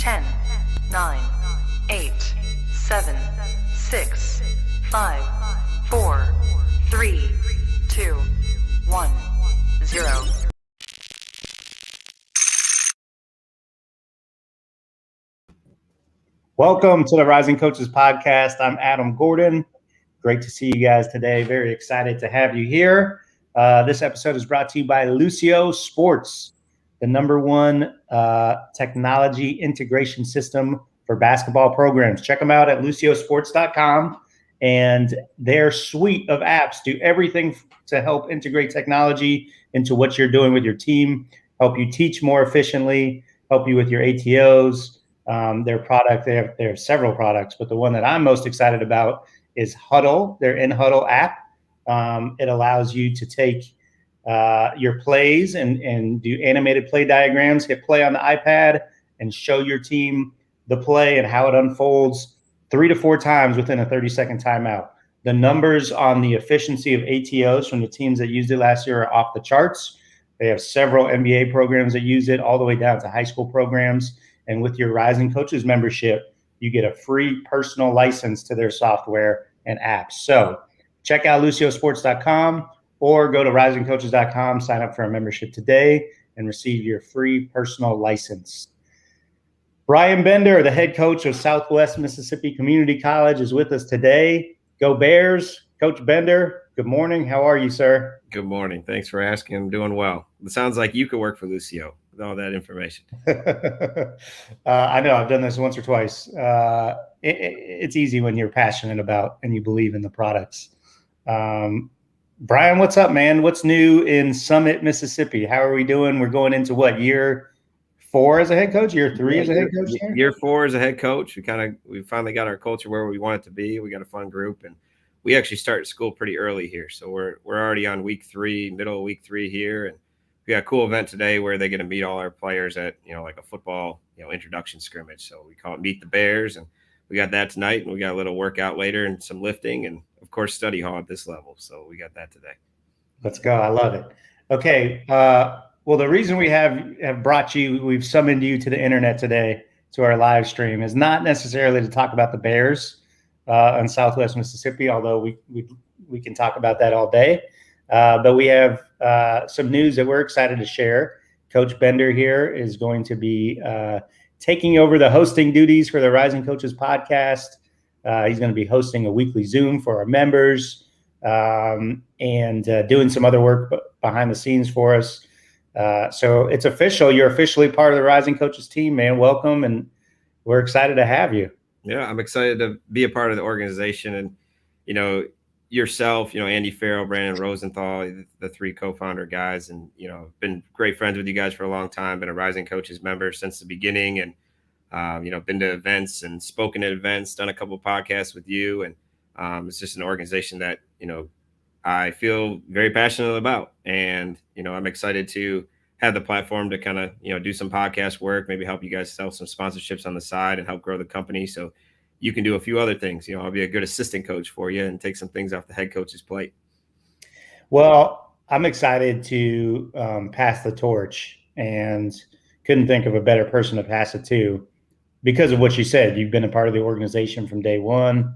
10, 9, 8, 7, 6, 5, 4, 3, 2, 1, 0. Welcome to the Rising Coaches Podcast. I'm Adam Gordon. Great to see you guys today. Very excited to have you here. This episode is brought to you by Lucio Sports, the #1 technology integration system for basketball programs. Check them out at luciosports.com, and their suite of apps do everything to help integrate technology into what you're doing with your team, help you teach more efficiently, help you with your ATOs. Their product, they have several products, but the one that I'm most excited about is Huddle, their In-Huddle app. It allows you to take your plays and do animated play diagrams, hit play on the iPad, and show your team the play and how it unfolds 3 to 4 times within a 30-second timeout. The numbers on the efficiency of ATOs from the teams that used it last year are off the charts. They have several NBA programs that use it, all the way down to high school programs. And with your Rising Coaches membership, you get a free personal license to their software and apps. So check out luciosports.com or go to risingcoaches.com, sign up for a membership today, and receive your free personal license. Bryan Bender, the head coach of Southwest Mississippi Community College, is with us today. Go Bears. Coach Bender, good morning. How are you, sir? Good morning. Thanks for asking. I'm doing well. It sounds like you could work for Lucio with all that information. I know. I've done this once or twice. It's easy when you're passionate about and you believe in the products. Bryan, what's up, man? What's new in Summit, Mississippi? How are we doing? We're going into what, year 4 as a head coach? Year 3 as a head coach? Year 4 as a head coach. We finally got our culture where we want it to be. We got a fun group, and we actually start school pretty early here. So we're already on week 3, middle of week 3 here, and we got a cool event today where they're going to meet all our players at, like a football, introduction scrimmage. So we call it Meet the Bears, and we got that tonight, and we got a little workout later and some lifting, and of course study hall at this level. So we got that today. Let's go. I love it. Okay. Well, the reason we have brought you, we've summoned you to the internet today to our live stream is not necessarily to talk about the Bears in Southwest Mississippi, although we can talk about that all day. But we have some news that we're excited to share. Coach Bender here is going to be taking over the hosting duties for the Rising Coaches podcast. He's going to be hosting a weekly Zoom for our members and doing some other work behind the scenes for us. So it's official. You're officially part of the Rising Coaches team, man. Welcome, and we're excited to have you. Yeah, I'm excited to be a part of the organization, and yourself, Andy Farrell, Brandon Rosenthal, the 3 co-founder guys, and been great friends with you guys for a long time. Been a Rising Coaches member since the beginning, and been to events and spoken at events, done a couple of podcasts with you, and it's just an organization that I feel very passionate about, and I'm excited to have the platform to kind of do some podcast work, maybe help you guys sell some sponsorships on the side and help grow the company. So you can do a few other things. I'll be a good assistant coach for you and take some things off the head coach's plate. Well, I'm excited to pass the torch, and couldn't think of a better person to pass it to because of what you said. You've been a part of the organization from day one.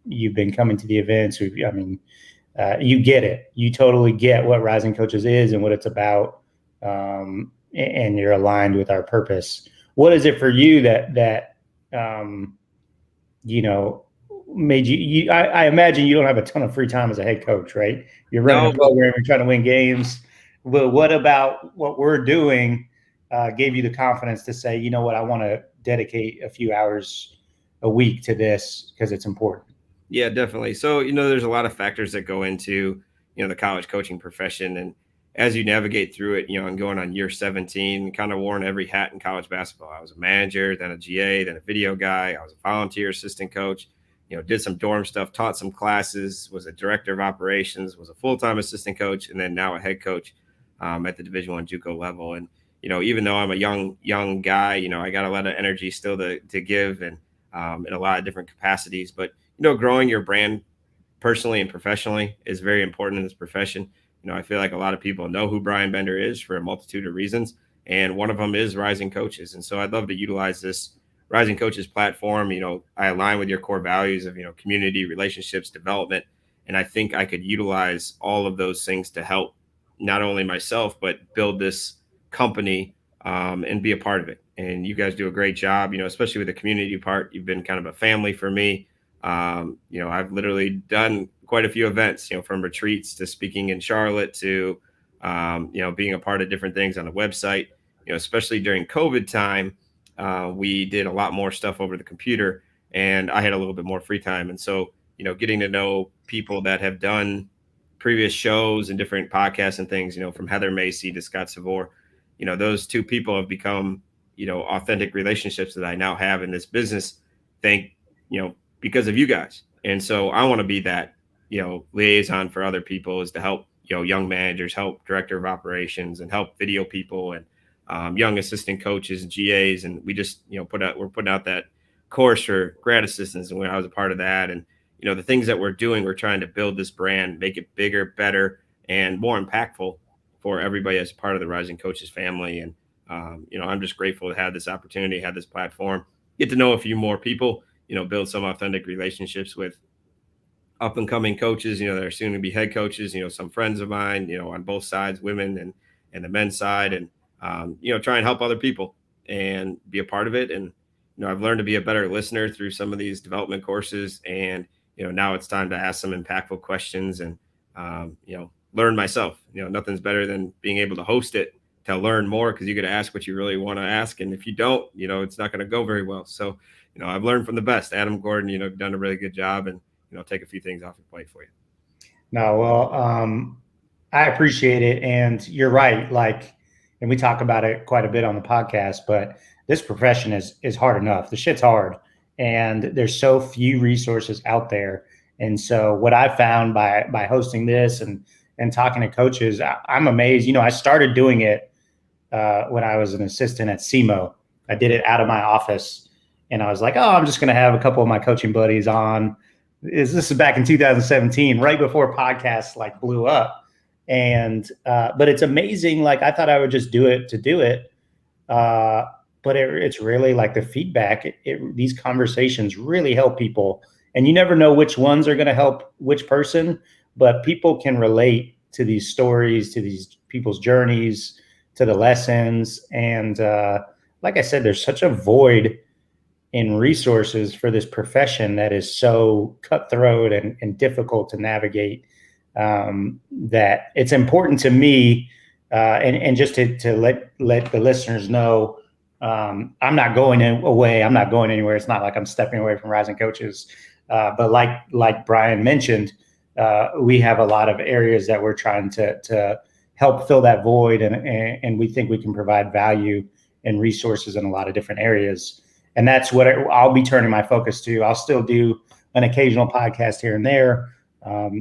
You've been coming to the events. You get it. You totally get what Rising Coaches is and what it's about, and you're aligned with our purpose. What is it for you that made you? I imagine you don't have a ton of free time as a head coach, right? You're running a program, you're trying to win games. Well, what about what we're doing gave you the confidence to say, you know what, I want to dedicate a few hours a week to this because it's important? Yeah, definitely. So, there's a lot of factors that go into, the college coaching profession. And as you navigate through it, and going on year 17, kind of worn every hat in college basketball. I was a manager, then a GA, then a video guy. I was a volunteer assistant coach, did some dorm stuff, taught some classes, was a director of operations, was a full-time assistant coach, and then now a head coach at the Division I JUCO level. And, even though I'm a young guy, I got a lot of energy still to give and in a lot of different capacities. But, growing your brand personally and professionally is very important in this profession. I feel like a lot of people know who Bryan Bender is for a multitude of reasons. And one of them is Rising Coaches. And so I'd love to utilize this Rising Coaches platform. I align with your core values of, community, relationships, development. And I think I could utilize all of those things to help not only myself, but build this company and be a part of it. And you guys do a great job, especially with the community part. You've been kind of a family for me. I've literally done quite a few events, from retreats to speaking in Charlotte to, being a part of different things on the website, especially during COVID time. We did a lot more stuff over the computer and I had a little bit more free time. And so, getting to know people that have done previous shows and different podcasts and things, from Heather Macy to Scott Savor, those two people have become, authentic relationships that I now have in this business. Because of you guys. And so I want to be that, liaison for other people, is to help, young managers, help director of operations, and help video people and young assistant coaches and GAs. And we just, we're putting out that course for grad assistants. And when I was a part of that, and, the things that we're doing, we're trying to build this brand, make it bigger, better, and more impactful for everybody as part of the Rising Coaches family. And, I'm just grateful to have this opportunity, have this platform, get to know a few more people, build some authentic relationships with up and coming coaches, that are soon to be head coaches, some friends of mine, on both sides, women and the men's side, and, try and help other people and be a part of it. And, I've learned to be a better listener through some of these development courses. And, now it's time to ask some impactful questions and, learn myself. Nothing's better than being able to host it to learn more, because you get to ask what you really want to ask. And if you don't, it's not going to go very well. So, I've learned from the best. Adam Gordon, done a really good job, and, take a few things off your plate for you. No, well, I appreciate it. And you're right. And we talk about it quite a bit on the podcast, but this profession is hard enough. The shit's hard, and there's so few resources out there. And so what I found by hosting this and talking to coaches, I'm amazed. I started doing it when I was an assistant at SEMO. I did it out of my office, and I was like, oh, I'm just going to have a couple of my coaching buddies on. This is back in 2017, right before podcasts blew up. And but it's amazing. I thought I would just do it to do it. But it's really the feedback. These conversations really help people. And you never know which ones are going to help which person, but people can relate to these stories, to these people's journeys, to the lessons. And like I said, there's such a void in resources for this profession that is so cutthroat and difficult to navigate, that it's important to me, and just to let the listeners know, I'm not going away. I'm not going anywhere. It's not like I'm stepping away from Rising Coaches. But like Bryan mentioned, we have a lot of areas that we're trying to help fill that void, and we think we can provide value and resources in a lot of different areas. And that's what I'll be turning my focus to. I'll still do an occasional podcast here and there.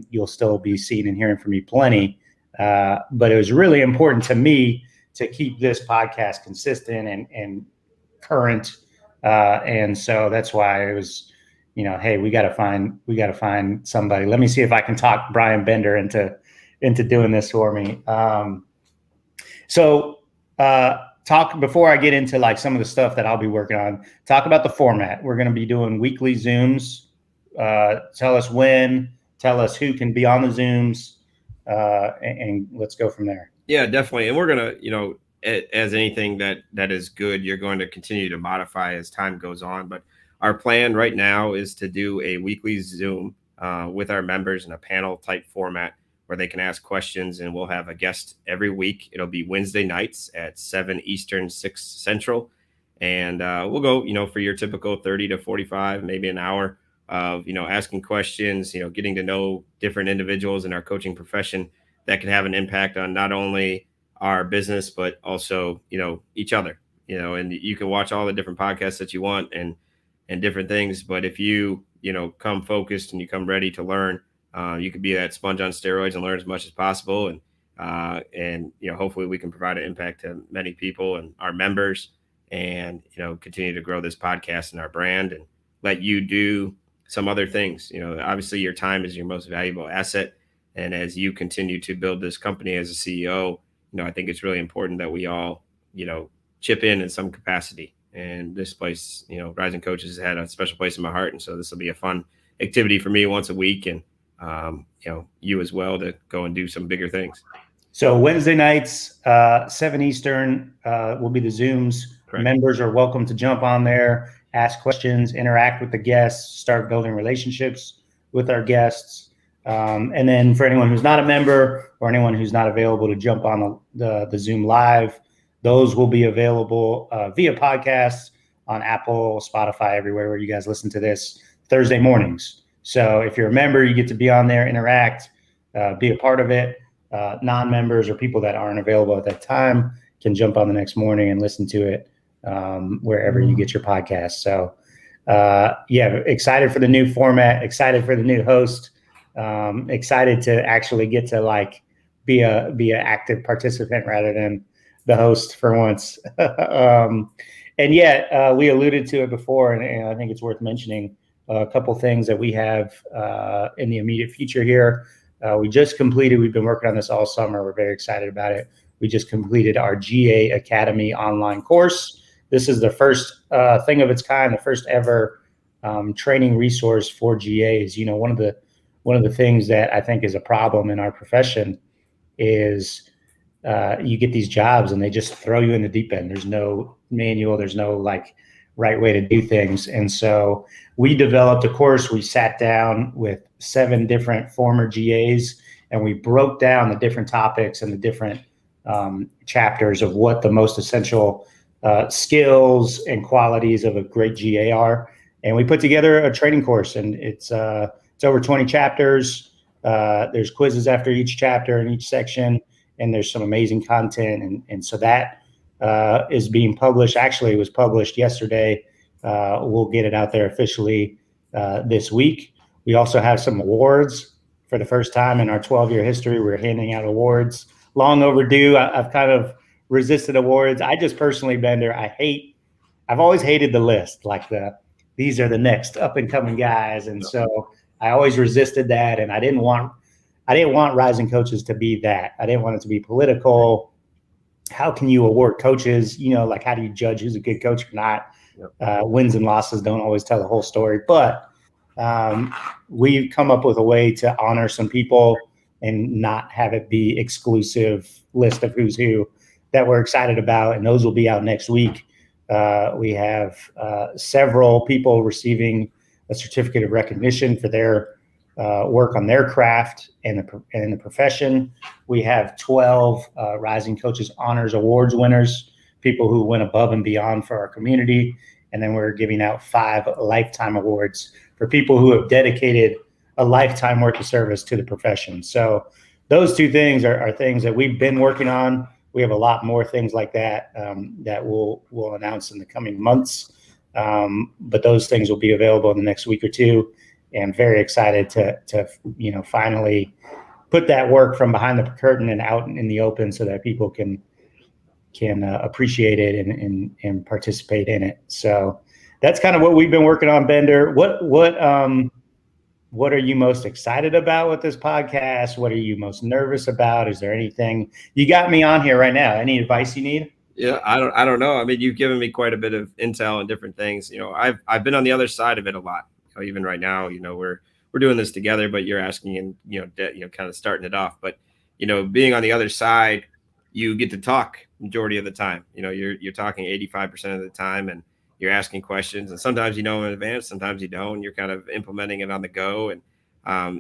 You'll still be seeing and hearing from me plenty. But it was really important to me to keep this podcast consistent and current. And so that's why it was, hey, we got to find somebody. Let me see if I can talk Bryan Bender into doing this for me. Talk before I get into some of the stuff that I'll be working on. Talk about the format. We're going to be doing weekly Zooms. Tell us when. Tell us who can be on the Zooms, and let's go from there. Yeah, definitely. And we're going to, as anything that is good, you're going to continue to modify as time goes on. But our plan right now is to do a weekly Zoom with our members in a panel type format where they can ask questions, and we'll have a guest every week. It'll be Wednesday nights at 7 Eastern, 6 Central. And we'll go, for your typical 30 to 45, maybe an hour of, asking questions, getting to know different individuals in our coaching profession that can have an impact on not only our business, but also, each other, and you can watch all the different podcasts that you want and different things. But if you, come focused and you come ready to learn, you could be that sponge on steroids and learn as much as possible. And hopefully we can provide an impact to many people and our members, and, continue to grow this podcast and our brand, and let you do some other things. Obviously your time is your most valuable asset. And as you continue to build this company as a CEO, I think it's really important that we all chip in some capacity. And this place, Rising Coaches has had a special place in my heart. And so this will be a fun activity for me once a week. And, you as well, to go and do some bigger things. So Wednesday nights, 7 Eastern, will be the Zooms. Correct. Members are welcome to jump on there, ask questions, interact with the guests, start building relationships with our guests. And then for anyone who's not a member or anyone who's not available to jump on the Zoom live, those will be available via podcasts on Apple, Spotify, everywhere where you guys listen to this, Thursday mornings. So if you're a member, you get to be on there, interact, be a part of it. Non-members or people that aren't available at that time can jump on the next morning and listen to it wherever you get your podcast. So excited for the new format, excited for the new host, excited to actually get to be an active participant rather than the host for once. We alluded to it before, and I think it's worth mentioning a couple things that we have in the immediate future here. We've been working on this all summer. We're very excited about it. We just completed our GA Academy online course. This is the first thing of its kind, the first ever training resource for GAs. One of the things that I think is a problem in our profession is you get these jobs and they just throw you in the deep end. There's no manual. There's no right way to do things. And so we developed a course. We sat down with 7 different former GAs and we broke down the different topics and the different chapters of what the most essential skills and qualities of a great GA are. And we put together a training course, and it's over 20 chapters. There's quizzes after each chapter in each section, and there's some amazing content. And so that is being published. Actually, it was published yesterday. We'll get it out there officially this week. We also have some awards. For the first time in our 12-year history, we're handing out awards. Long overdue. I've kind of resisted awards. I just personally, Bender, I've always hated the list, these are the next up and coming guys. And so I always resisted that. And I didn't want Rising Coaches to be that. I didn't want it to be political. How can you award coaches? How do you judge who's a good coach or not? Yep. Wins and losses don't always tell the whole story, but we've come up with a way to honor some people and not have it be exclusive list of who's who that we're excited about. And those will be out next week. We have several people receiving a certificate of recognition for their work on their craft and the profession. We have 12 Rising Coaches Honors Awards winners, people who went above and beyond for our community. And then we're giving out 5 lifetime awards for people who have dedicated a lifetime worth of service to the profession. So those 2 things are things that we've been working on. We have a lot more things like that that we'll announce in the coming months. But those things will be available in the next week or 2. And very excited to finally put that work from behind the curtain and out in the open so that people can appreciate it and participate in it. So that's kind of what we've been working on, Bender. What are you most excited about with this podcast? What are you most nervous about? Is there anything you got me on here right now? Any advice you need? Yeah, I don't know. I mean, you've given me quite a bit of intel and different things. I've been on the other side of it a lot. Even right now, we're doing this together, but you're asking and kind of starting it off. But being on the other side, you get to talk majority of the time. You're talking 85% of the time, and you're asking questions. And sometimes in advance, sometimes you don't. You're kind of implementing it on the go, and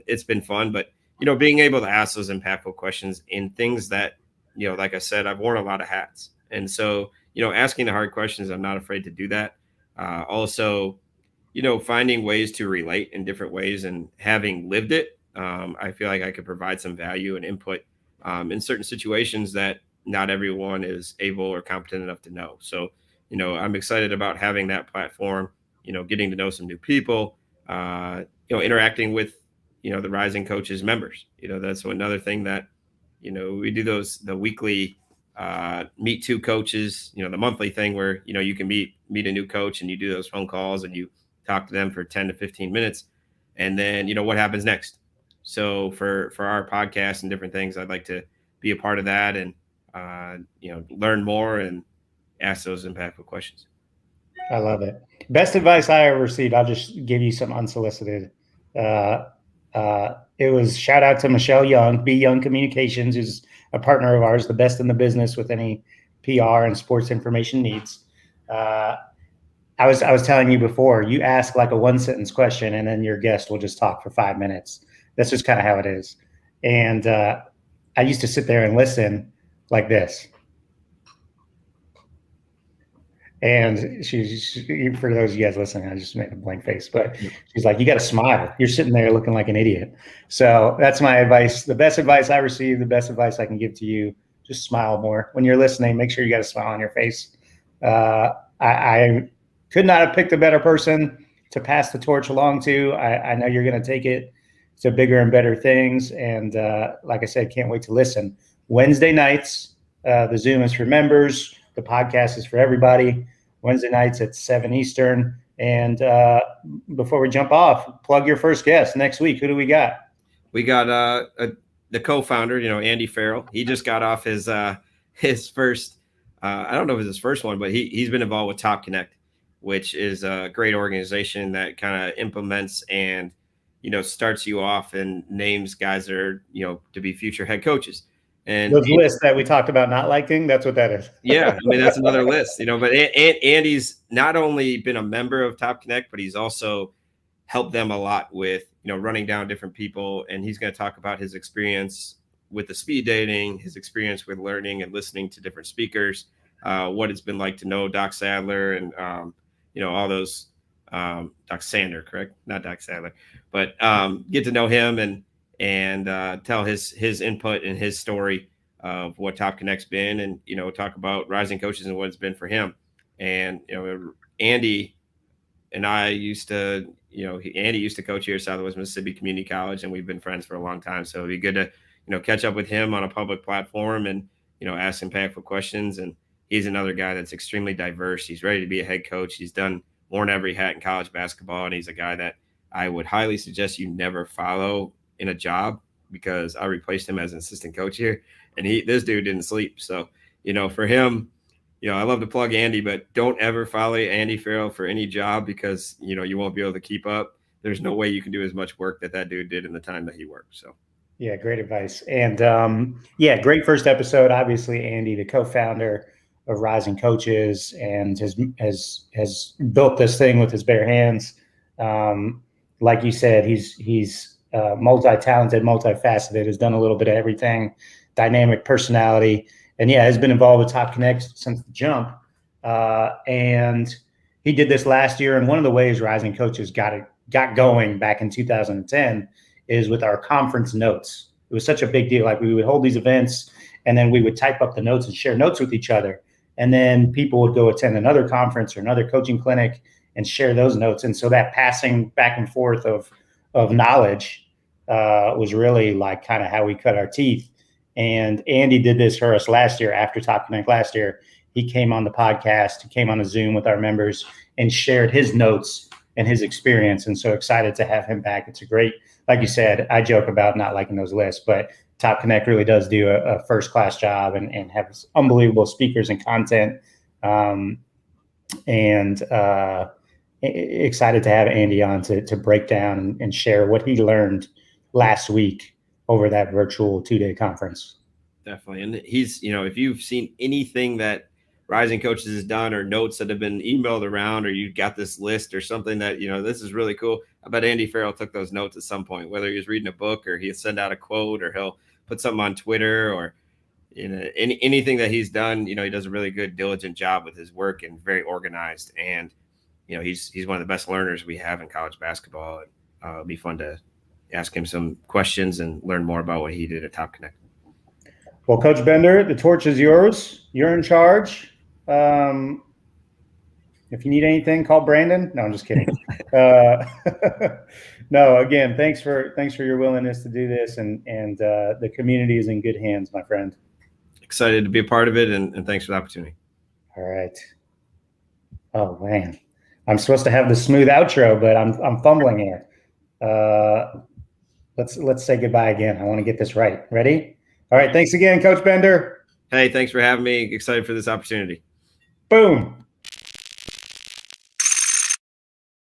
it's been fun. But being able to ask those impactful questions in things that like I said, I've worn a lot of hats, and so asking the hard questions, I'm not afraid to do that. Also, finding ways to relate in different ways and having lived it, I feel like I could provide some value and input in certain situations that not everyone is able or competent enough to know. So, I'm excited about having that platform, getting to know some new people, interacting with, the Rising Coaches members. That's another thing that, we do the weekly meet 2 coaches, the monthly thing where, you can meet a new coach and you do those phone calls and you talk to them for 10 to 15 minutes. And then, what happens next? So for our podcast and different things, I'd like to be a part of that and, learn more and, ask those impactful questions. I love it. Best advice I ever received. I'll just give you some unsolicited. It was shout out to Michelle Young, Be Young Communications, who's a partner of ours, the best in the business with any PR and sports information needs. I was telling you before, you ask like a 1-sentence question and then your guest will just talk for 5 minutes. That's just kind of how it is. And I used to sit there and listen like this. And she's, for those of you guys listening, I just made a blank face, but she's like, you got to smile. You're sitting there looking like an idiot. So that's my advice. The best advice I received, the best advice I can give to you, just smile more. When you're listening, make sure you got a smile on your face. I could not have picked a better person to pass the torch along to. I know you're going to take it to bigger and better things. And like I said, can't wait to listen. Wednesday nights, the Zoom is for members. The podcast is for everybody. Wednesday nights at 7 Eastern. And before we jump off, plug your first guest next week. Who do we got? We got the co-founder, Andy Farrell. He just got off his first, I don't know if it's his first one, but he's been involved with Top Connect, which is a great organization that kind of implements and, starts you off and names guys that are, to be future head coaches. And those lists that we talked about not liking, that's what that is. Yeah, I mean, that's another list, but Andy's not only been a member of Top Connect, but he's also helped them a lot with, running down different people. And he's going to talk about his experience with the speed dating, his experience with learning and listening to different speakers, what it's been like to know Doc Sadler and, all those, Doc Sander, correct? Not Doc Sadler, but get to know him and tell his input and his story of what Top Connect's been, and talk about rising coaches and what it's been for him. And Andy and I used to, Andy used to coach here at Southwest Mississippi Community College, and we've been friends for a long time. So it'd be good to catch up with him on a public platform and ask impactful questions. And he's another guy that's extremely diverse. He's ready to be a head coach. He's done worn every hat in college basketball, and he's a guy that I would highly suggest you never follow in a job, because I replaced him as an assistant coach here, and this dude didn't sleep. So, for him, I love to plug Andy, but don't ever follow Andy Farrell for any job, because, you won't be able to keep up. There's no way you can do as much work that dude did in the time that he worked. So, yeah, great advice. And great first episode. Obviously, Andy, the co-founder of Rising Coaches, and has built this thing with his bare hands. Like you said, he's multi-talented, multifaceted, has done a little bit of everything, dynamic personality, and has been involved with Top Connect since the jump. And he did this last year. And one of the ways Rising Coaches got going back in 2010 is with our conference notes. It was such a big deal. Like, we would hold these events, and then we would type up the notes and share notes with each other. And then people would go attend another conference or another coaching clinic and share those notes. And so that passing back and forth of knowledge was really like kind of how we cut our teeth. And Andy did this for us last year. After Top Connect last year, he came on the podcast, he came on a Zoom with our members and shared his notes and his experience. And so excited to have him back. It's a great, like you said, I joke about not liking those lists, but Top Connect really does do a first-class job and have unbelievable speakers and content. Excited to have Andy on to break down and share what he learned last week over that virtual 2-day conference. Definitely. And he's, if you've seen anything that Rising Coaches has done, or notes that have been emailed around, or you got this list or something that, this is really cool. I bet Andy Farrell took those notes at some point, whether he was reading a book or he'll send out a quote, or he'll put something on Twitter, or, anything that he's done. He does a really good, diligent job with his work and very organized. And, he's one of the best learners we have in college basketball. And it'll be fun to ask him some questions and learn more about what he did at Top Connect. Well, Coach Bender, the torch is yours. You're in charge. If you need anything, call Brandon. No, I'm just kidding. No, again, thanks for your willingness to do this, and the community is in good hands, my friend. Excited to be a part of it, and thanks for the opportunity. All right. Oh man, I'm supposed to have the smooth outro, but I'm fumbling here. Let's say goodbye again. I want to get this right. Ready? All right. Thanks again, Coach Bender. Hey, thanks for having me. Excited for this opportunity. Boom.